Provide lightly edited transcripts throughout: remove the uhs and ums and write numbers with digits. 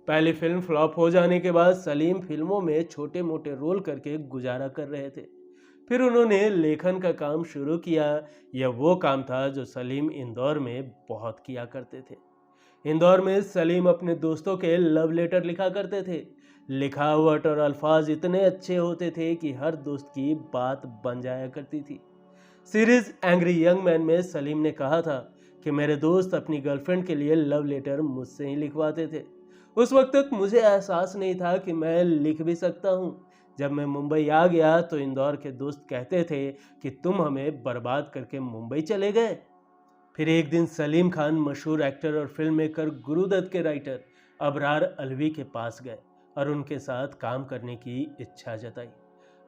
पहली film flop हो जाने के बाद सलीम फिल्मों में छोटे मोटे रोल करके गुजारा कर रहे थे। फिर उन्होंने लेखन का काम शुरू किया। यह वो काम था जो सलीम इंदौर में बहुत किया करते थे। इंदौर में सलीम अपने दोस्तों के लव लेटर लिखा करते थे। लिखावट और अल्फाज इतने अच्छे होते थे कि हर दोस्त की बात बन जाया करती थी। सीरीज एंग्री यंग मैन में सलीम ने कहा था कि मेरे दोस्त अपनी गर्लफ्रेंड के लिए लव लेटर मुझसे ही लिखवाते थे। उस वक्त तक मुझे एहसास नहीं था कि मैं लिख भी सकता हूँ। जब मैं मुंबई आ गया तो इंदौर के दोस्त कहते थे कि तुम हमें बर्बाद करके मुंबई चले गए। फिर एक दिन सलीम खान मशहूर एक्टर और फिल्म मेकर गुरुदत्त के राइटर अबरार अलवी के पास गए और उनके साथ काम करने की इच्छा जताई।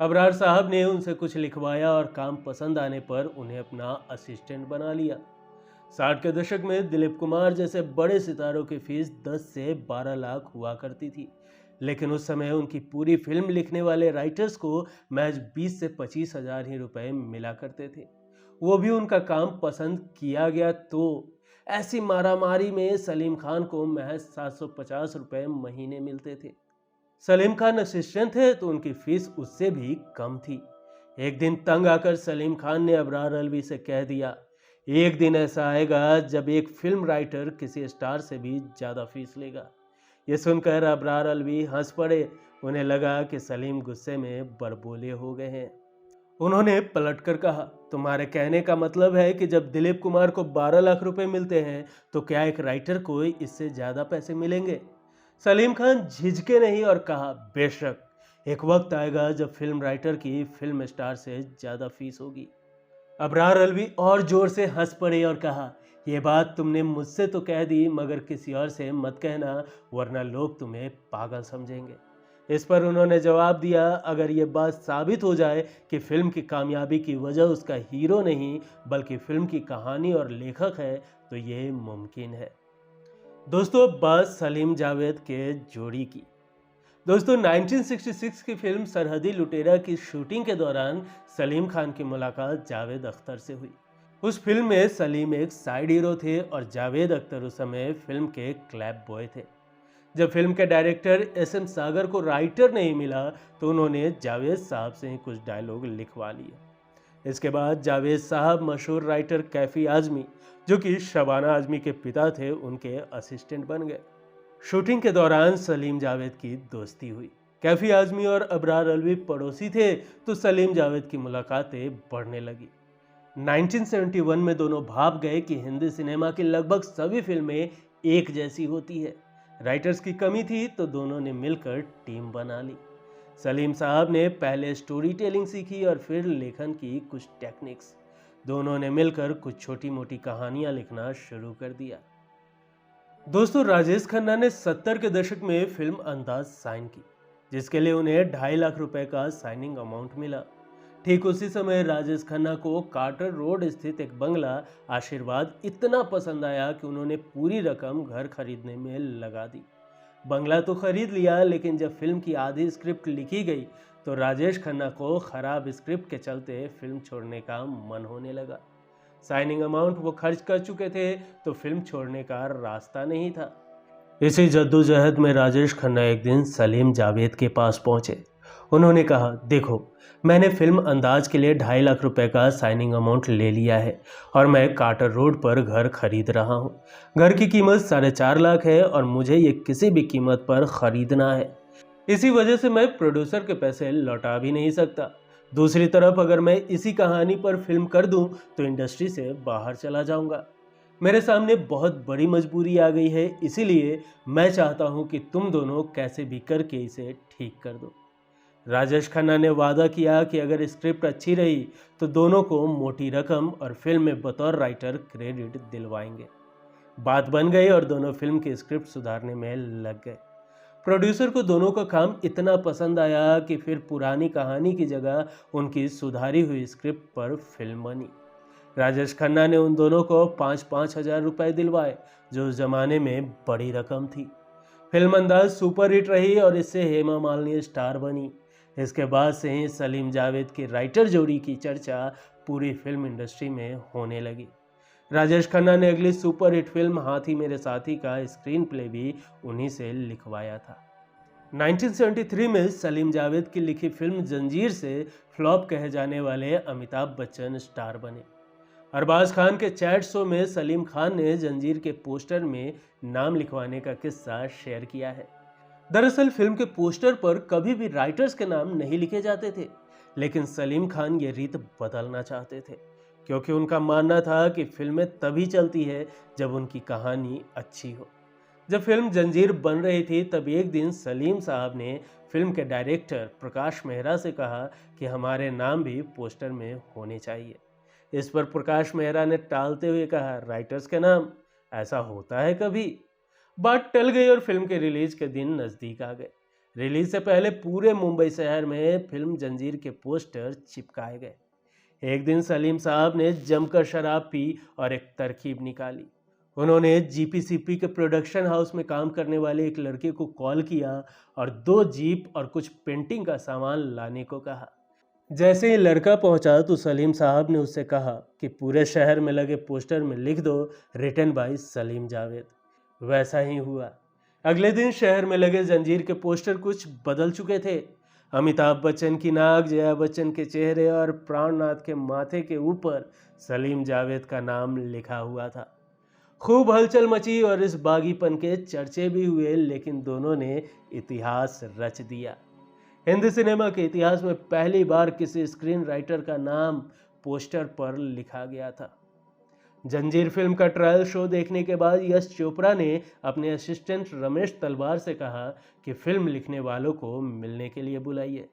अबरार साहब ने उनसे कुछ लिखवाया और काम पसंद आने पर उन्हें अपना असिस्टेंट बना लिया। 60 के दशक में दिलीप कुमार जैसे बड़े सितारों की फीस 10 से 12 लाख हुआ करती थी, लेकिन उस समय उनकी पूरी फिल्म लिखने वाले राइटर्स को महज 20 से 25 हजार ही रुपए मिला करते थे। वो भी उनका काम पसंद किया गया तो ऐसी मारामारी में सलीम खान को महज 750 रुपए महीने मिलते थे। सलीम खान असिस्टेंट थे तो उनकी फीस उससे भी कम थी। एक दिन तंग आकर सलीम खान ने अबरार अलवी से कह दिया, एक दिन ऐसा आएगा जब एक फिल्म राइटर किसी स्टार से भी ज्यादा फीस लेगा। ये सुनकर अबरार अलवी हंस पड़े। उन्हें लगा कि सलीम गुस्से में बड़बोले हो गए हैं। उन्होंने पलटकर कहा, तुम्हारे कहने का मतलब है कि जब दिलीप कुमार को 12 लाख रुपए मिलते हैं तो क्या एक राइटर को इससे ज्यादा पैसे मिलेंगे? सलीम खान झिझके नहीं और कहा, बेशक एक वक्त आएगा जब फिल्म राइटर की फिल्म स्टार से ज्यादा फीस होगी। अबरार अलवी और जोर से हंस पड़े और कहा, यह बात तुमने मुझसे तो कह दी मगर किसी और से मत कहना, वरना लोग तुम्हें पागल समझेंगे। इस पर उन्होंने जवाब दिया, अगर ये बात साबित हो जाए कि फिल्म की कामयाबी की वजह उसका हीरो नहीं बल्कि फिल्म की कहानी और लेखक है तो ये मुमकिन है। दोस्तों, बात सलीम जावेद के जोड़ी की। दोस्तों, 1966 की फिल्म सरहदी लुटेरा की शूटिंग के दौरान सलीम खान की मुलाकात जावेद अख्तर से हुई। उस फिल्म में सलीम एक साइड हीरो थे और जावेद अख्तर उस समय फिल्म के क्लैप बॉय थे। जब फिल्म के डायरेक्टर एस एम सागर को राइटर नहीं मिला तो उन्होंने जावेद साहब से ही कुछ डायलॉग लिखवा लिए। इसके बाद जावेद साहब मशहूर राइटर कैफी आजमी, जो कि शबाना आजमी के पिता थे, उनके असिस्टेंट बन गए। शूटिंग के दौरान सलीम जावेद की दोस्ती हुई। कैफी आजमी और अबरार अलवी पड़ोसी थे तो सलीम जावेद की मुलाकातें बढ़ने लगी। 1971 में दोनों भाप गए कि हिंदी सिनेमा की लगभग सभी फिल्में एक जैसी होती है। राइटर्स की कमी थी तो दोनों ने मिलकर टीम बना ली। सलीम साहब ने पहले स्टोरी टेलिंग सीखी और फिर लेखन की कुछ टेक्निक्स। दोनों ने मिलकर कुछ छोटी मोटी कहानियां लिखना शुरू कर दिया। दोस्तों, राजेश खन्ना ने 70 के दशक में फिल्म अंदाज साइन की, जिसके लिए उन्हें 2.5 लाख रुपए का साइनिंग अमाउंट मिला। ठीक उसी समय राजेश खन्ना को कार्टर रोड स्थित एक बंगला आशीर्वाद इतना पसंद आया कि उन्होंने पूरी रकम घर खरीदने में लगा दी। बंगला तो खरीद लिया, लेकिन जब फिल्म की आधी स्क्रिप्ट लिखी गई तो राजेश खन्ना को खराब स्क्रिप्ट के चलते फिल्म छोड़ने का मन होने लगा। साइनिंग अमाउंट वो खर्च कर चुके थे तो फिल्म छोड़ने का रास्ता नहीं था। इसी जद्दोजहद में राजेश खन्ना एक दिन सलीम जावेद के पास पहुंचे। उन्होंने कहा, देखो, मैंने फिल्म अंदाज के लिए 2.5 लाख रुपए का साइनिंग अमाउंट ले लिया है और मैं कार्टर रोड पर घर खरीद रहा हूँ। घर की कीमत 4.5 लाख है और मुझे ये किसी भी कीमत पर खरीदना है। इसी वजह से मैं प्रोड्यूसर के पैसे लौटा भी नहीं सकता। दूसरी तरफ अगर मैं इसी कहानी पर फिल्म कर दूं तो इंडस्ट्री से बाहर चला जाऊंगा। मेरे सामने बहुत बड़ी मजबूरी आ गई है, इसीलिए मैं चाहता हूं कि तुम दोनों कैसे भी करके इसे ठीक कर दो। राजेश खन्ना ने वादा किया कि अगर स्क्रिप्ट अच्छी रही तो दोनों को मोटी रकम और फिल्म में बतौर राइटर क्रेडिट दिलवाएंगे। बात बन गई और दोनों फिल्म की स्क्रिप्ट सुधारने में लग गए। प्रोड्यूसर को दोनों का काम इतना पसंद आया कि फिर पुरानी कहानी की जगह उनकी सुधारी हुई स्क्रिप्ट पर फिल्म बनी। राजेश खन्ना ने उन दोनों को 5-5 हजार रुपए दिलवाए, जो उस जमाने में बड़ी रकम थी। फिल्म अंदाज सुपर हिट रही और इससे हेमा मालिनी स्टार बनी। इसके बाद से ही सलीम जावेद की राइटर जोड़ी की चर्चा पूरी फिल्म इंडस्ट्री में होने लगी। राजेश खन्ना ने अगली सुपरहिट फिल्म हाथी मेरे साथी का स्क्रीन प्ले भी उन्हीं से लिखवाया था। 1973 में सलीम जावेद की लिखी फिल्म जंजीर से फ्लॉप कहे जाने वाले अमिताभ बच्चन स्टार बने। अरबाज खान के चैट शो में सलीम खान ने जंजीर के पोस्टर में नाम लिखवाने का किस्सा शेयर किया है। दरअसल फिल्म के पोस्टर पर कभी भी राइटर्स के नाम नहीं लिखे जाते थे, लेकिन सलीम खान ये रीत बदलना चाहते थे, क्योंकि उनका मानना था कि फिल्में तभी चलती है जब उनकी कहानी अच्छी हो। जब फिल्म जंजीर बन रही थी तब एक दिन सलीम साहब ने फिल्म के डायरेक्टर प्रकाश मेहरा से कहा कि हमारे नाम भी पोस्टर में होने चाहिए। इस पर प्रकाश मेहरा ने टालते हुए कहा, राइटर्स के नाम, ऐसा होता है कभी? बात टल गई और फिल्म के रिलीज के दिन नज़दीक आ गए। रिलीज से पहले पूरे मुंबई शहर में फिल्म जंजीर के पोस्टर चिपकाए गए। एक दिन सलीम साहब ने जमकर शराब पी और एक तरकीब निकाली। उन्होंने जीपीसीपी के प्रोडक्शन हाउस में काम करने वाले एक लड़के को कॉल किया और 2 जीप और कुछ पेंटिंग का सामान लाने को कहा। जैसे ही लड़का पहुंचा तो सलीम साहब ने उससे कहा कि पूरे शहर में लगे पोस्टर में लिख दो, रिटन बाय सलीम जावेद। वैसा ही हुआ। अगले दिन शहर में लगे जंजीर के पोस्टर कुछ बदल चुके थे। अमिताभ बच्चन की नाक, जया बच्चन के चेहरे और प्राणनाथ के माथे के ऊपर सलीम जावेद का नाम लिखा हुआ था। खूब हलचल मची और इस बागीपन के चर्चे भी हुए, लेकिन दोनों ने इतिहास रच दिया। हिंदी सिनेमा के इतिहास में पहली बार किसी स्क्रीन राइटर का नाम पोस्टर पर लिखा गया था। जंजीर फिल्म का ट्रायल शो देखने के बाद यश चोपड़ा ने अपने असिस्टेंट रमेश तलवार से कहा कि फिल्म लिखने वालों को मिलने के लिए बुलाइए।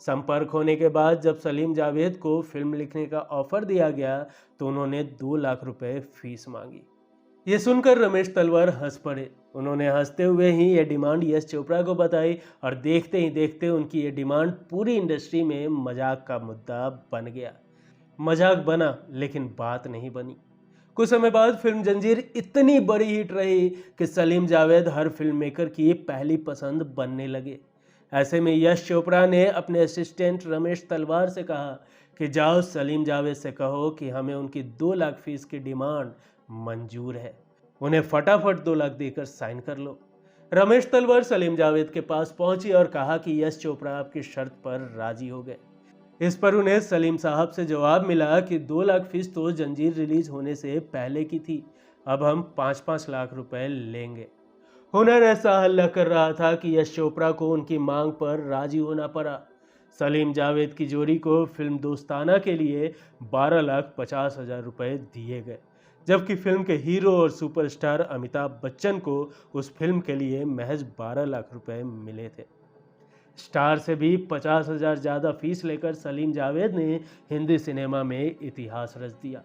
संपर्क होने के बाद जब सलीम जावेद को फिल्म लिखने का ऑफर दिया गया तो उन्होंने 2 लाख रुपए फीस मांगी। ये सुनकर रमेश तलवार हंस पड़े। उन्होंने हंसते हुए ही ये डिमांड यश चोपड़ा को बताई और देखते ही देखते उनकी ये डिमांड पूरी इंडस्ट्री में मजाक का मुद्दा बन गया। मजाक बना लेकिन बात नहीं बनी। कुछ समय बाद फिल्म जंजीर इतनी बड़ी हिट रही कि सलीम जावेद हर फिल्म मेकर की पहली पसंद बनने लगे। ऐसे में यश चोपड़ा ने अपने असिस्टेंट रमेश तलवार से कहा कि जाओ सलीम जावेद से कहो कि हमें उनकी 2 लाख फीस की डिमांड मंजूर है, उन्हें फटाफट 2 लाख देकर साइन कर लो। रमेश तलवार सलीम जावेद के पास पहुंची और कहा कि यश चोपड़ा आपकी शर्त पर राजी हो गए। इस पर उन्हें सलीम साहब से जवाब मिला कि 2 लाख फीस तो जंजीर रिलीज होने से पहले की थी, अब हम 5-5 लाख रुपए लेंगे। हुनर ऐसा हल्ला कर रहा था कि यश चोपड़ा को उनकी मांग पर राजी होना पड़ा। सलीम जावेद की जोड़ी को फिल्म दोस्ताना के लिए 12,50,000 रुपए दिए गए, जबकि फिल्म के हीरो और सुपरस्टार अमिताभ बच्चन को उस फिल्म के लिए महज 12 लाख रुपए मिले थे। स्टार से भी 50,000 ज़्यादा फीस लेकर सलीम जावेद ने हिंदी सिनेमा में इतिहास रच दिया।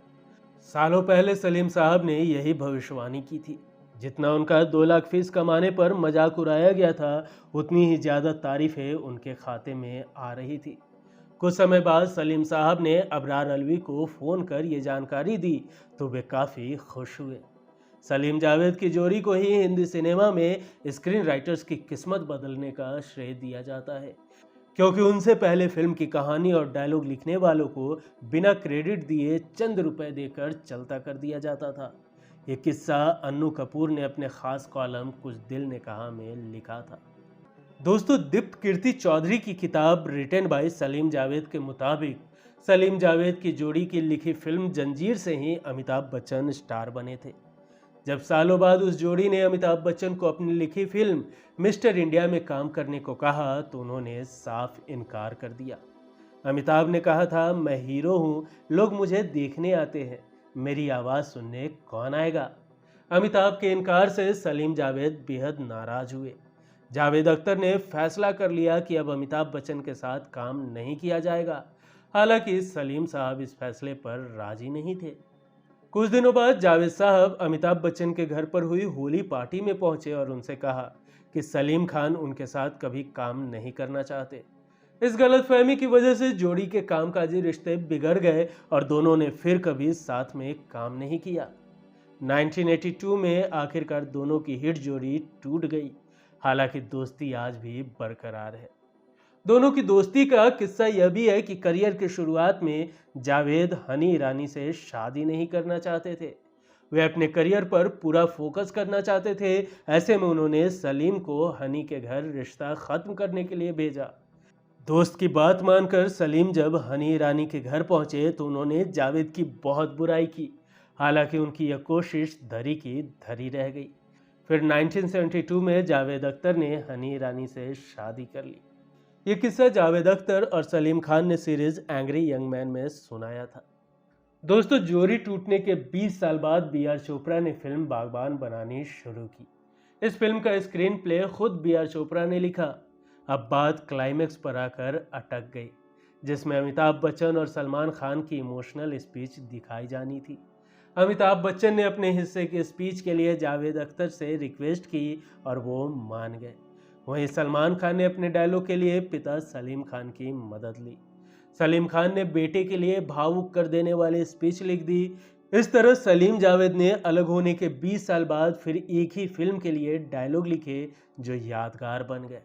सालों पहले सलीम साहब ने यही भविष्यवाणी की थी। जितना उनका 2 लाख फीस कमाने पर मजाक उड़ाया गया था, उतनी ही ज़्यादा तारीफें उनके खाते में आ रही थी। कुछ समय बाद सलीम साहब ने अबरार अलवी को फ़ोन कर ये जानकारी दी तो वे काफ़ी खुश हुए। सलीम जावेद की जोड़ी को ही हिंदी सिनेमा में स्क्रीन राइटर्स की किस्मत बदलने का श्रेय दिया जाता है, क्योंकि उनसे पहले फिल्म की कहानी और डायलॉग लिखने वालों को बिना क्रेडिट दिए चंद रुपए देकर चलता कर दिया जाता था। ये किस्सा अन्नू कपूर ने अपने खास कॉलम कुछ दिल ने कहा में लिखा था। दोस्तों, दीप्त कीर्ति चौधरी की किताब रिटन बाय सलीम जावेद के मुताबिक सलीम जावेद की जोड़ी की लिखी फिल्म जंजीर से ही अमिताभ बच्चन स्टार बने थे। जब सालों बाद उस जोड़ी ने अमिताभ बच्चन को अपनी लिखी फिल्म मिस्टर इंडिया में काम करने को कहा तो उन्होंने साफ इनकार कर दिया। अमिताभ ने कहा था, मैं हीरो हूँ, लोग मुझे देखने आते हैं, मेरी आवाज़ सुनने कौन आएगा। अमिताभ के इनकार से सलीम जावेद बेहद नाराज हुए। जावेद अख्तर ने फैसला कर लिया कि अब अमिताभ बच्चन के साथ काम नहीं किया जाएगा। हालांकि सलीम साहब इस फैसले पर राजी नहीं थे। कुछ दिनों बाद जावेद साहब अमिताभ बच्चन के घर पर हुई होली पार्टी में पहुंचे और उनसे कहा कि सलीम खान उनके साथ कभी काम नहीं करना चाहते। इस गलतफहमी की वजह से जोड़ी के कामकाजी रिश्ते बिगड़ गए और दोनों ने फिर कभी साथ में काम नहीं किया। 1982 में आखिरकार दोनों की हिट जोड़ी टूट गई। हालांकि दोस्ती आज भी बरकरार है। दोनों की दोस्ती का किस्सा यह भी है कि करियर की शुरुआत में जावेद हनी ईरानी से शादी नहीं करना चाहते थे, वे अपने करियर पर पूरा फोकस करना चाहते थे। ऐसे में उन्होंने सलीम को हनी के घर रिश्ता खत्म करने के लिए भेजा। दोस्त की बात मानकर सलीम जब हनी ईरानी के घर पहुंचे तो उन्होंने जावेद की बहुत बुराई की। हालांकि उनकी यह कोशिश धरी की धरी रह गई। फिर 1972 में जावेद अख्तर ने हनी ईरानी से शादी कर ली। ये किस्सा जावेद अख्तर और सलीम खान ने सीरीज एंग्री यंग मैन में सुनाया था। दोस्तों, जोड़ी टूटने के 20 साल बाद बी.आर. चोपड़ा ने फिल्म बागबान बनानी शुरू की। इस फिल्म का स्क्रीन प्ले खुद बी.आर. चोपड़ा ने लिखा। अब बात क्लाइमेक्स पर आकर अटक गई, जिसमें अमिताभ बच्चन और सलमान खान की इमोशनल स्पीच दिखाई जानी थी। अमिताभ बच्चन ने अपने हिस्से की स्पीच के लिए जावेद अख्तर से रिक्वेस्ट की और वो मान गए। वहीं सलमान खान ने अपने डायलॉग के लिए पिता सलीम खान की मदद ली। सलीम खान ने बेटे के लिए भावुक कर देने वाली स्पीच लिख दी। इस तरह सलीम जावेद ने अलग होने के 20 साल बाद फिर एक ही फिल्म के लिए डायलॉग लिखे जो यादगार बन गए।